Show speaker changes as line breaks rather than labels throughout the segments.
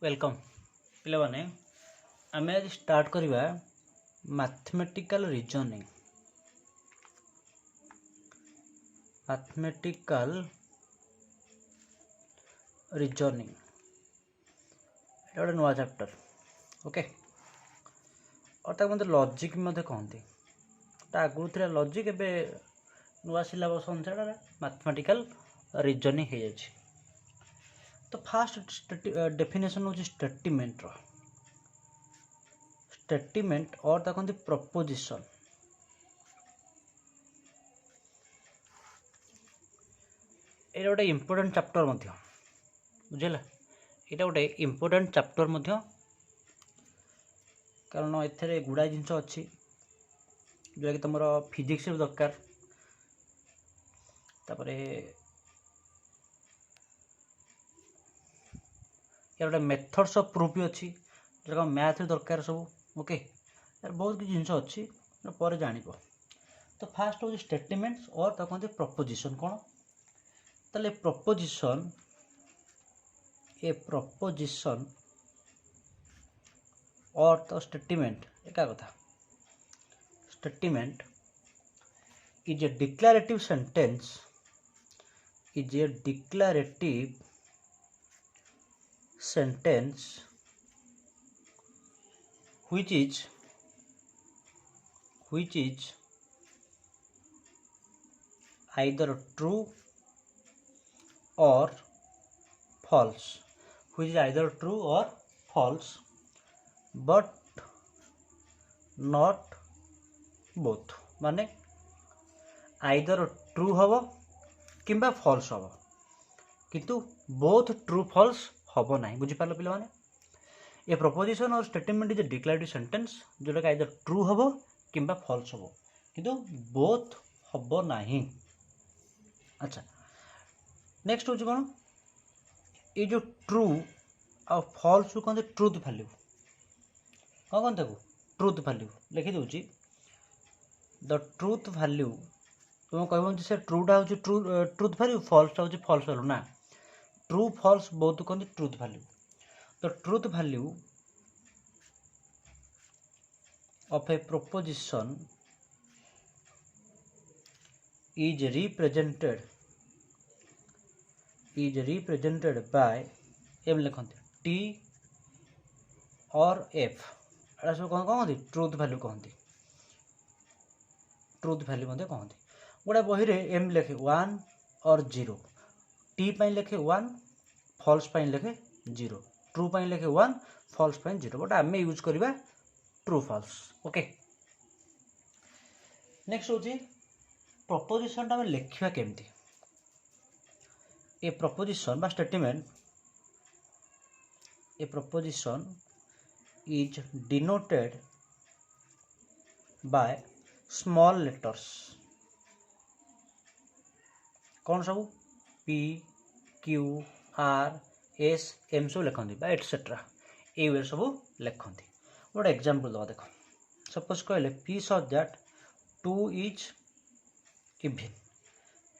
Welcome पे आम आज स्टार्ट करवा मैथमेटिकल रीजनिंग। मैथमेटिकल रीजनिंग गोटे नुआ चैप्टर। ओके और तक मतलब लॉजिक कहते आगुरी थी लॉजिक ए नुआ सिलेबस अनुसार मैथमेटिकल रीजनिंग हो जाए। तो फास्ट डेफिनेशन हूँ स्टेटमेंट स्टेटमेंट और ताकि कहते प्रपोजिशन। ये गोटे इम्पोर्टेंट चैप्टर बुझेगा यहाँ गोटे इम्पोर्टेंट चैप्टर कारण एथे गुड़ाए जिनस अच्छी जोटा कि तुम फिजिक्स दरकार तापर यार गोटे मेथड्स ऑफ प्रूफ भी अच्छी जो मैथ दरकार सब। ओके यार बहुत किसी जिनस अच्छी पर जान। तो फास्ट हूँ स्टेटमेंट्स और कहते प्रपोजिशन कौन ताले प्रपोजिशन और तो स्टेटमेंट एका कथा। Statement is a declarative sentence which is either true or false, but not both। माने आइदर ट्रू हम किंबा फॉल्स हम किंतु बोथ ट्रू फॉल्स हम ना। बुझीपार पे मैंने ए प्रपोजिशन और statement is a declarative sentence जोटा कि आइदर ट्रू हम किंबा फॉल्स हम किंतु बोथ हम ना। अच्छा नेक्स्ट हूँ कौन ये जो ट्रू आ फॉल्स को कहते ट्रुथ वैल्यू। कौन कहते ट्रुथ वैल्यू लिखी दूची द ट्रुथ वैल्यू। तुम कह से ट्रूटा हूँ ट्रुथ वैल्यू फॉल्सटा हूँ फॉल्स वैल्यू ना। ट्रू फॉल्स बहुत कहते ट्रुथ वैल्यू। तो truth value of a proposition is represented by एम लिखते टी और एफ। एटा सब कौन कहते ट्रुथ वैल्यू कहते कहते गोटे बही रे एम लिखे 1 और 0 टी पाई लिखे 1 फॉल्स पाई लिखे 0 ट्रू पाई लिखे 1 फॉल्स पाई 0 बट आम यूज करवा ट्रू फॉल्स। ओके नेक्स्ट हूँ प्रपोजिशन आम लिखा केमती। ए प्रपोजिशन बा statement a proposition is denoted by small letters. कौन सब पी क्यू आर एस एम सब लिखती एटसेट्रा ये सब लिखती। गोटे एग्जांपल दवा देख सपोज कहले p such that 2 is even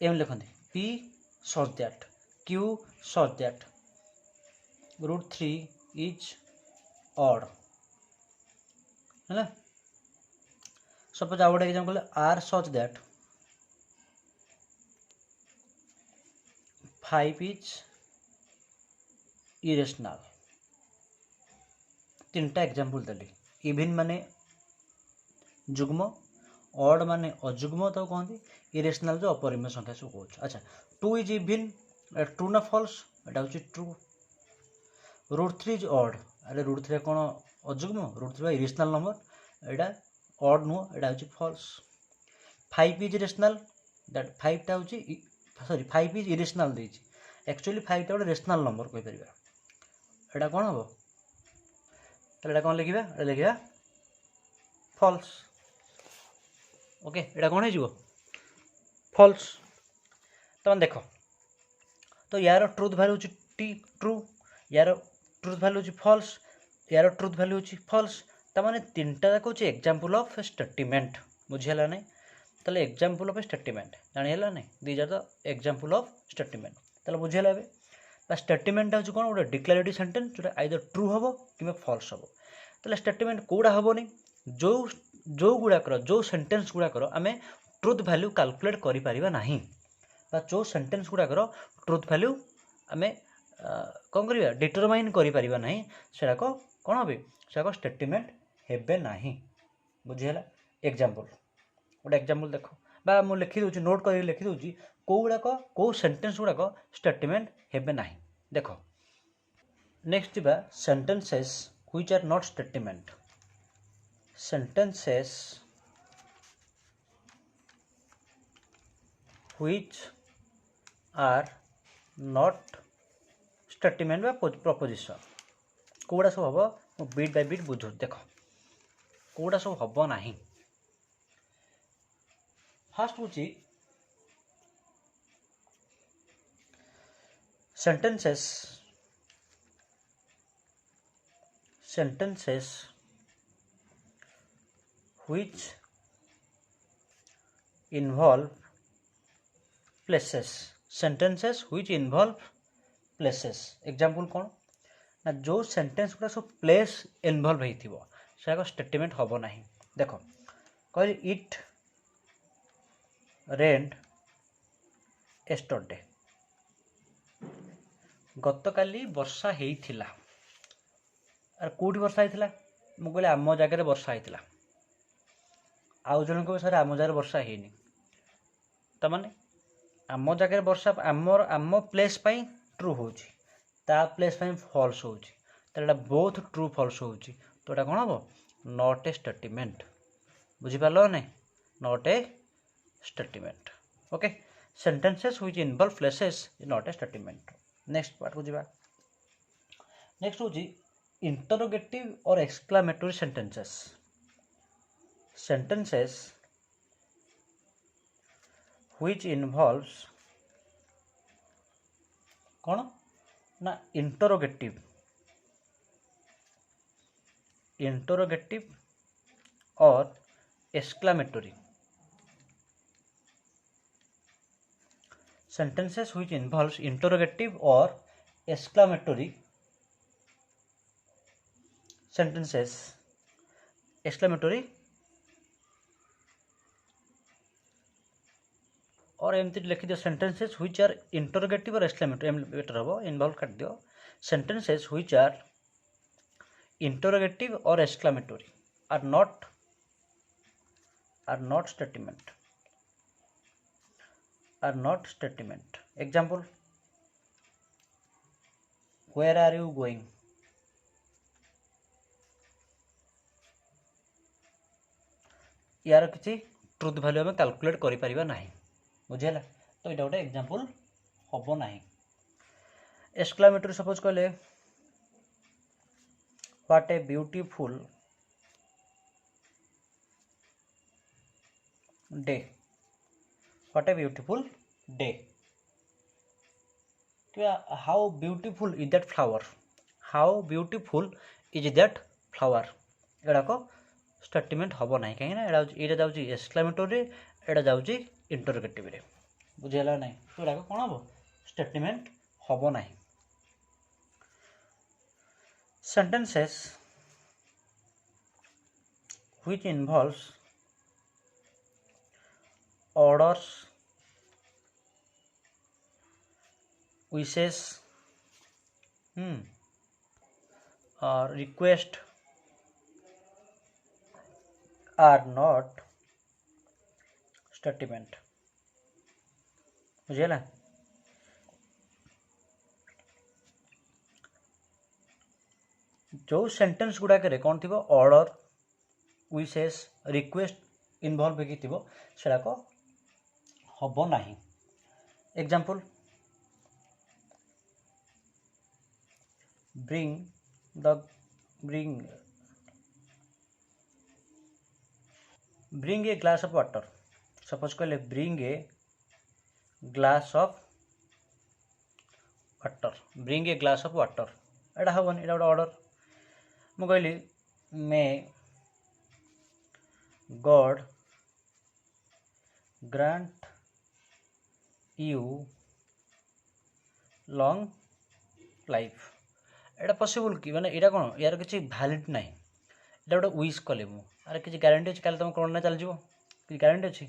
एम लिखते p such that q such that √3 is odd है। सपोज आउ गोटे example r such that 5 is irrational. तीनटा एग्जांपल देली। इवन माने जुग्म ऑड माने अजुग्म तो कहते इरेशनल जो अपरिमेय संख्या सब कह। अच्छा 2 इज इवन ट्रू ना फॉल्स एटा हूँ ट्रू। √3 इज ऑड अरे √3 कौन अजुग्म √3 इरेशनल नंबर एटा ऑड नुह एटा हूँ फॉल्स। 5 इज रेशनल दैट 5टा हूँ सॉरी 5 इज इरेशनल देछि एक्चुअली 5टा गोटे रेशनल नंबर कहि परिबा एटा कौन हम एटा कौन लिखा एटा लिखा फॉल्स। ओके एटा कौन हो फॉल्स। तो देख तो यार ट्रुथ वैल्यू टी ट्रू यार ट्रुथ वैल्यू फॉल्स यार ट्रुथ वैल्यू फॉल्स। ताने तीनटा जाक हूँ एग्जांपल ऑफ स्टेटमेंट। बुझीगला ना ताले एग्जांपल ऑफ स्टेटमेंट जानी है ना these are the example of statement ताले बुझीगला। स्टेटमेंट हूँ कौन गोटे डिक्लेरेटिव सेंटेंस जो आइदर ट्रू हम कि फॉल्स हम तो स्टेटमेंट कौड़ा हेनी जो जो गुड़ाकर जो सेंटेंस गुड़ाकर आम ट्रुथ वैल्यू कैलकुलेट करें जो सेंटेंस गुड़ाकर ट्रुथ वैल्यू आम कौन कर डिटरमाइन करें कौन हे से स्टेटमेंट हेबे ना बुझीगला एग्जांपल गोटे एग्जांपल देख बा मुझे लिखिदे नोट कर लिखिदे कौ गुड़ाक कौ सेंटेंस गुड़ाक स्टेटमेंट हेबे ना देख नेक्स्ट बा sentences which are not statement sentences which are not statement बा proposition कौड़ा सब हम बीट बाय बीट बुझ देख कौड़ा सब हम ना फास्ट हूँ sentences which involve places example कौन ना जो सेंटेंस गुड़ा सब प्लेस इनवॉल्व होता स्टेटमेंट हम ना देख कह इट रेन्ड एस्टरडे गतकाली वर्षा होइथिला अरे कौटी वर्षा होइथिला मु कहले आम जगह वर्षा होइथिला आउ जन को सर आम जगह वर्षा ହେଇନି त माने आम जगह वर्षा आम प्लेस पई ट्रू होची ता प्लेस पई फॉल्स होची त एटा बोथ ट्रू फॉल्स होची तो एटा कोन हबो नॉट ए स्टेटमेंट बुझी पालो नै not a statement okay sentences which involve places is not a statement next part को जिबा नेक्स्ट होची interrogative or exclamatory sentences which involves कौन ना interrogative or exclamatory sentences which involves interrogative or exclamatory sentences exclamatory और एमती लिखि दियो sentences which are interrogative or exclamatory better हम इन्वॉल्व काट दियो sentences which are interrogative or exclamatory are not statement example where are you going यार किसी truth value आम कैलकुलेट करि परिबा नाही बुझेला तो ये गोटे एग्जांपल हम ना एक्सक्लेमेटरी सपोज कहले what a beautiful day what a beautiful day how beautiful is that flower एड़ाक स्टेटमेंट हम ना कहीं ये जाऊँगी एक्सक्लेमेटरी एटा जाऊँगी इंटरोगेटिव रे बुझेला ना तो एड़ा कौन हम स्टेटमेंट हम ना sentences which involves orders wishes और रिक्वेस्ट आर नॉट स्टेटमेंट बुझेला जो सेंटेंस गुड़ाक कौन थी ऑर्डर विशेष रिक्वेस्ट इन्वॉल्व होगा हम ना example bring a glass of water suppose कहले bring a glass of water एटा हम एटा गोटे ऑर्डर मु कहली may God grant you long life Etah possible कि माने एटा कोन यार किछि वैलिड नाही एटा गोटे विश कले मु अरे किछि गारंटी अछि काले तुम कोरोना चल जिवो किछि गारंटी अछि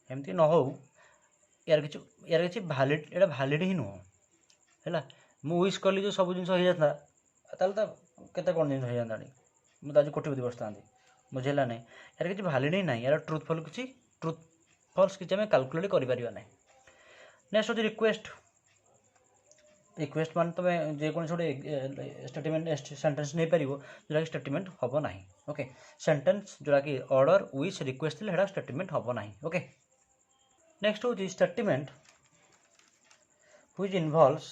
एमती न हो यार किछि वैलिड एटा वैलिड ही नुह हैला मु विश कली जो सब जिंस हो जाता ताले त केते कोन जिंस हो जातानी मु त आज कोटिपति बसतांती बुझेला नहीं यार किछि वैलिड ही नाही यार ट्रूथफुल किछि ट्रूथ फॉल्स किछि हमें कैलकुलेट करि परिबा नाही नेक्स्ट होची रिक्वेस्ट रिक्वेस्ट मान तुम जेको स्टेटमेंट सेंटेंस नहीं पार जोटा कि स्टेटमेंट हम ना ओके सेंटेंस जोटा कि ऑर्डर विश रिक्वेस्ट थी स्टेटमेंट हम ना ओके नेक्स्ट हूँ statement which involves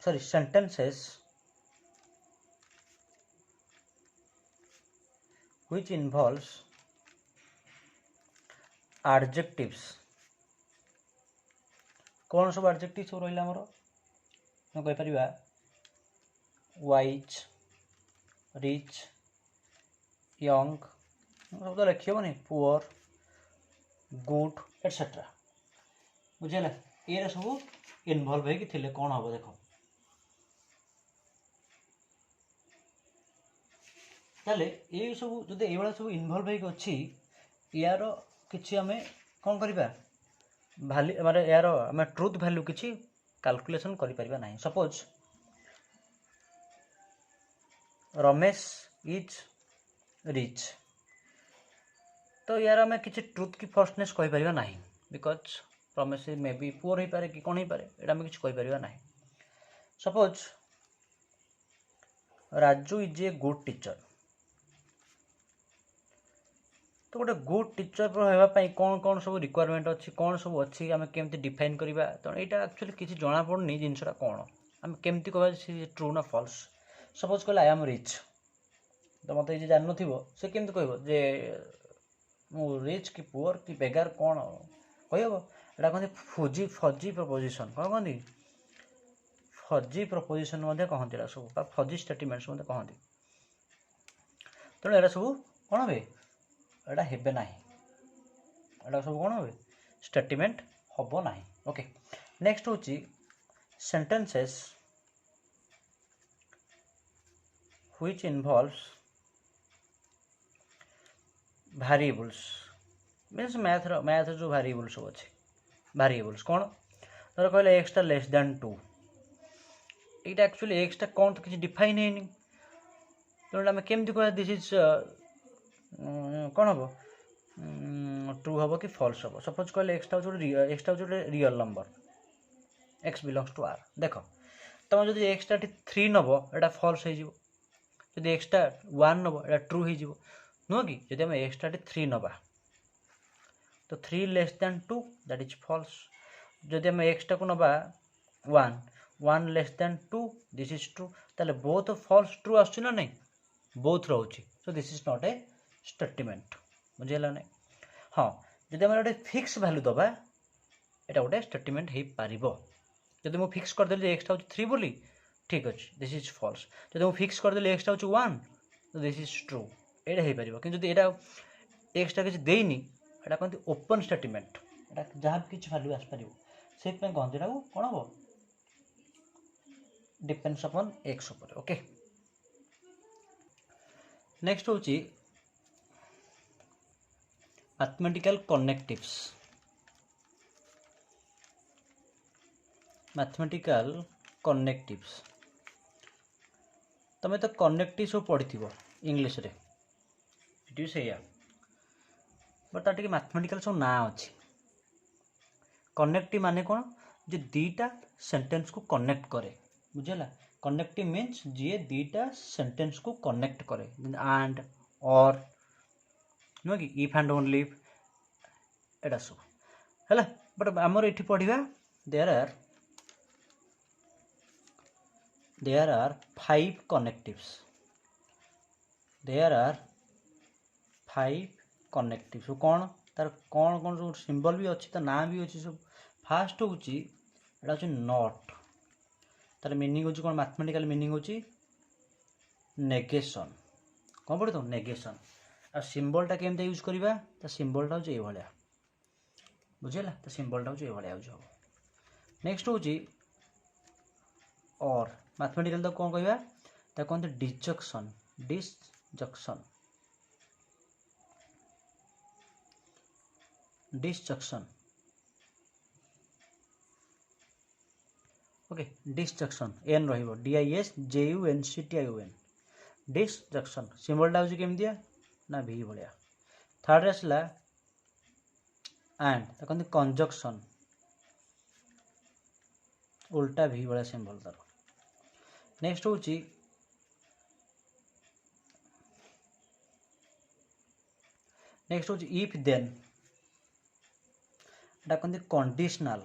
sorry sentences which involves adjectives कौन सब एडजेक्टिव सब रहा आमर कहीपर वाइज रिच यंग सब तो लिखनी पुअर गुड एटसेट्रा बुझेगा ये सब इनवल्व होते कौन हम देख ताले ये सब जो ये सब इनवल्व होती यार किसी आम कौन करवा भैल्यू माने यार आम ट्रुथ भैल्यू किसी कैलकुलेशन करि परिबा नहीं सपोज रमेश इज रिच तो यार आम किसी ट्रुथ की फर्स्टनेस कहि परिबा नहीं because Ramesh may be poor हो पारे कि कौन हो पारे एटा आम किसी कहि परिबा नहीं suppose Raju is a good teacher तो गोटे गुड टीचर होगापाई कौन कौन सब रिक्वायरमेंट अच्छी कौन सब अच्छी आम केमती डिफाइन करवा तो यहाँ एक्चुअली किसी जना पड़नी जिनसा कौन आम केमती कह ट्रू ना फॉल्स सपोज कहले आई एम रिच तो मत ये जान से केमती कह जे मु रिच कि पुअर कि बेगार कौन कहब एटा कहते फजी फजी प्रपोजिशन कौन कहती फजी प्रपोजिशन कहते सब फजी स्टेटमेंट्स कहते तेणु यहाँ सब कौन हे एटा हेबे नाही एटा सब कौन हे स्टेटमेंट हम ना ओके नेक्स्ट होची sentences which involves variables means math जो वेरिएबल्स सब अच्छे वेरिएबल्स कौन धर कहले एक्सटा लेस दैन 2 ये एक्चुअली एक्सटा कौन तो किसी डिफाइन है तेणु आम केमती कह दिस इज कौन हम ट्रू हम कि फॉल्स हम सपोज कहले एक्सटा गोटे real number X belongs to R देख तुम जो एक्सटा 3 नब एटा फॉल्स हो एक्सटा 1 नब एटा ट्रू हो नुह कि जब आम एक्सटा 3 नबा तो 3 less than 2 that is false जदि आम एक्सटा को नबा 1 less than 2 this is true ताले बोथ फॉल्स ट्रू आसुची ना नहीं बोथ रोची so this is not a statement बुझेगा नहीं हाँ जब आम गोटे फिक्स वैल्यू दबा एटा गोटे स्टेटमेंट हो पार जब मुझे फिक्स करदेली एक्सटा हूँ 3 बोली ठीक अच्छे दिस इज फॉल्स जब मुझे फिक्स करदेली एक्सटा हूँ 1 तो दिस इज ट्रू एटा हो पार कि यहाँ एक्सटा किसी देनी एटा कहते ओपन स्टेटमेंट एटा जहाँ भी किसी वैल्यू आसपार से कहते यहाँ कौन हम डिपेंड्स अपॉन एक्स उपर ओके नेक्स्ट हूँ मैथमेटिकल कनेक्टिव्स मैथमेटिकल कनेक्टिव्स तुम तो कनेक्टिव सब पढ़ी इंग्लीश रे ये से बट तार मैथमेटिकल सब ना अच्छी कनेक्टिव माने कौन जे दीटा सेंटेंस को कनेक्ट करे बुझेगा कनेक्टिव मीन्स जी दीटा सेंटेंस को कनेक्ट करे एंड और नुह कि इफ एंड ओनली एटा सब है बट आमर ये पढ़ा there are 5 connectives there are 5 connectives कौन तार कौन कौन सब सिंबल भी अच्छी तो ना भी अच्छी सब फास्ट हूँ नॉट तार मीनिंग हो कौन मैथमेटिकल मीनिंग हो नेगेशन कौन पढ़े तो नेगेशन आ सिंबलटा केमती यूज करवा तो सिंबलटा हूँ ये भाया बुझेगा तो सिंबलटा हूँ ये भाया यूज हम नेक्स्ट हूँ और मैथमेटिकल तो कौन कहवा ताको कहते disjunction disjunction disjunction okay disjunction एन रहिबो DISJUNCTION डिसजंक्शन सिंबलटा होची केमदिया ना V भलिया थर्ड रे आसला एंड ताको कहते कंजक्शन उल्टा V भलिया सिंबल तार नेक्स्ट होची इफ देन एटा कहते कंडीशनल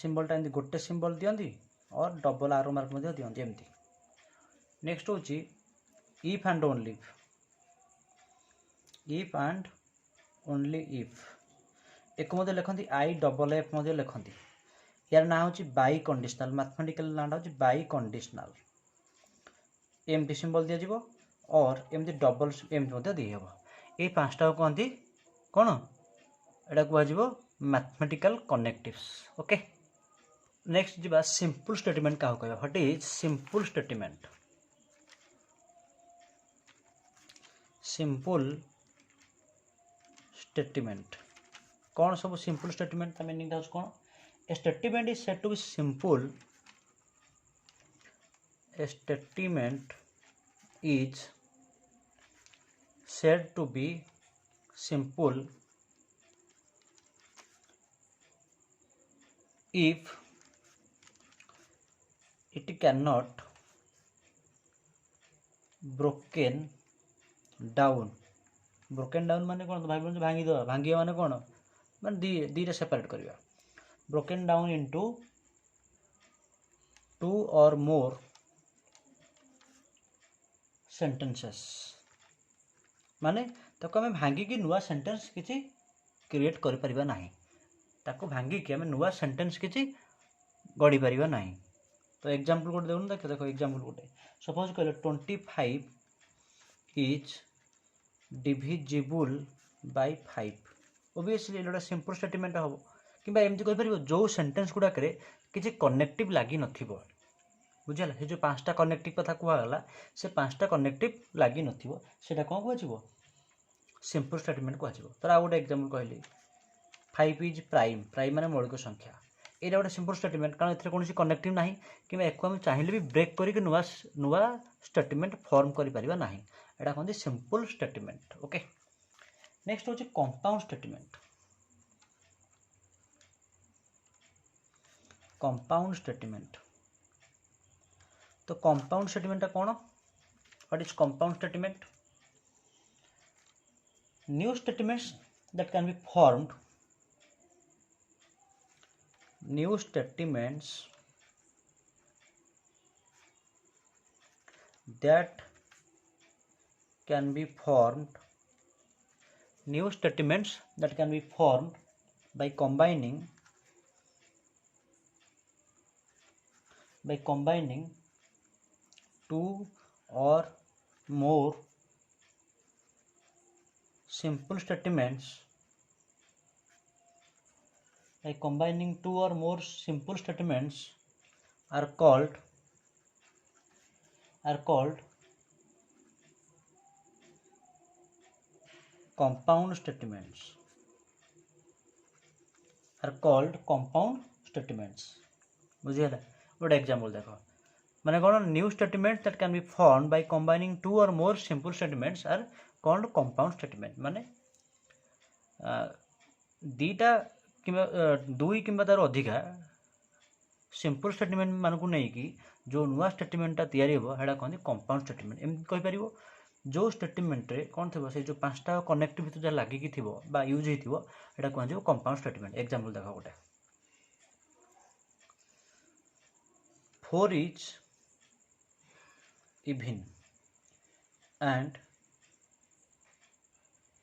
सिंबलटा एमती गोटे सिंबल दियंती और डबल आरो मार्क मध्य दियंती एमती नेक्स्ट होची इफ एंड ओनली इफ एक मध्य लिखती IFF मध्य लिखती यार ना होची बाई कंडीशनल मैथमेटिकल नाटा होची बाई कंडीशनल एमटी सिंबल दिया जिवो और एमती डबल एमती मध्य दी हेबो ए पांचटा को कहंती कोन एटा को जिवो मैथमेटिकल कनेक्टिव्स ओके नेक्स्ट जी सिंपल स्टेटमेंट क्या कहबा व्हाट इज सिंपल स्टेटमेंट कौन सब सिंपल स्टेटमेंट ता मीनिंग दाउस कौन a statement is said to be simple a statement is said to be simple if it cannot broken down माने कौन भाई भांगी दो भांगी माने कौन माने दी सेपरेट करिया broken down into two or more sentences माने ताको हमें भांगी की नुआ सेंटेंस किसी क्रिएट करि परिबा नाही ताको भांगी की हमें नुआ सेंटेंस किसी गढ़ी परिबा नाही तो एग्जांपल कोड देउन देखो एग्जांपल कोड सपोज कहले 25 is divisible by 5 obviously Etah simple statement हो किबा एमती कहि परिबो जो सेंटेंस गुडा करे किसी कनेक्टिव लागी नथिबो बुझला हे जो पांचटा कनेक्टिव कथा कुआ गला से पांचटा कनेक्टिव लागी नथिबो सेटा कोन कहजिवो सिंपल स्टेटमेंट कहजिवो तर आ गोटे एग्जांपल कहली 5 इज प्राइम माने मौलिक संख्या एटा गोटे सिंपल स्टेटमेंट कारण एथरे कोनसी कनेक्टिव नाही किबा एको हम चाहिले भी ब्रेक करी के नुवा स्टेटमेंट फॉर्म करि परिबा नाही एटा कहंदी सिंपल स्टेटमेंट ओके नेक्स्ट होची कंपाउंड स्टेटमेंट तो कंपाउंड स्टेटमेंट कौन what is compound statement new statements that can be formed new statements that can be formed by combining two or more simple statements are called compound statements बुझियला गोटे example देखो माने कौन new statement that can be formed by combining two or more simple statements are called compound statement माने दीटा किंबा दुई किंबा तार अधिका सिंपल स्टेटमेंट मान को नहीं कि जो नुआ स्टेटमेंटा तैयारी हो हेडा कहंदी कंपाउंड स्टेटमेंट एमति कहि परिबो जो स्टेटमेंट रे कोन थबो से जो पांचटा कनेक्टिव भितर जा लागि कि थिबो बा यूज हिथिबो हेडा कहंदी कंपाउंड स्टेटमेंट एग्जांपल देखो गोटे 4 is even and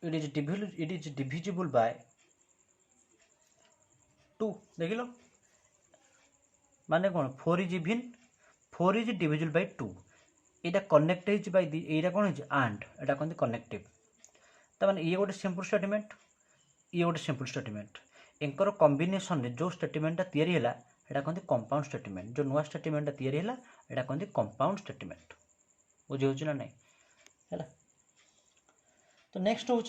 it is divisible by 2 देख लो माने कौन 4 is even 4 is divisible by 2 Etah connect है बाय एटा कौन है एंड एटा कहंदी कनेक्टिव त माने ये गोटे सिंपल स्टेटमेंट ये गोटे सिंपल स्टेटमेंट एंकर कॉम्बिनेशन रे जो स्टेटमेंटा तयारी हैला एटा कहते कंपाउंड स्टेटमेंट जो नुआ स्टेटमेंट तैयारी है एटा कहते कंपाउंड स्टेटमेंट बुझे हो ना नहीं है। तो नेक्स्ट हूँ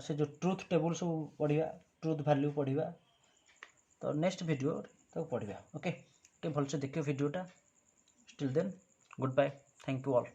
से जो ट्रुथ टेबल सब पढ़ा ट्रुथ वैल्यू पढ़ा तो नेक्स्ट वीडियो तो पढ़ा ओके भलसे देखिए वीडियोटा still then goodbye thank you all.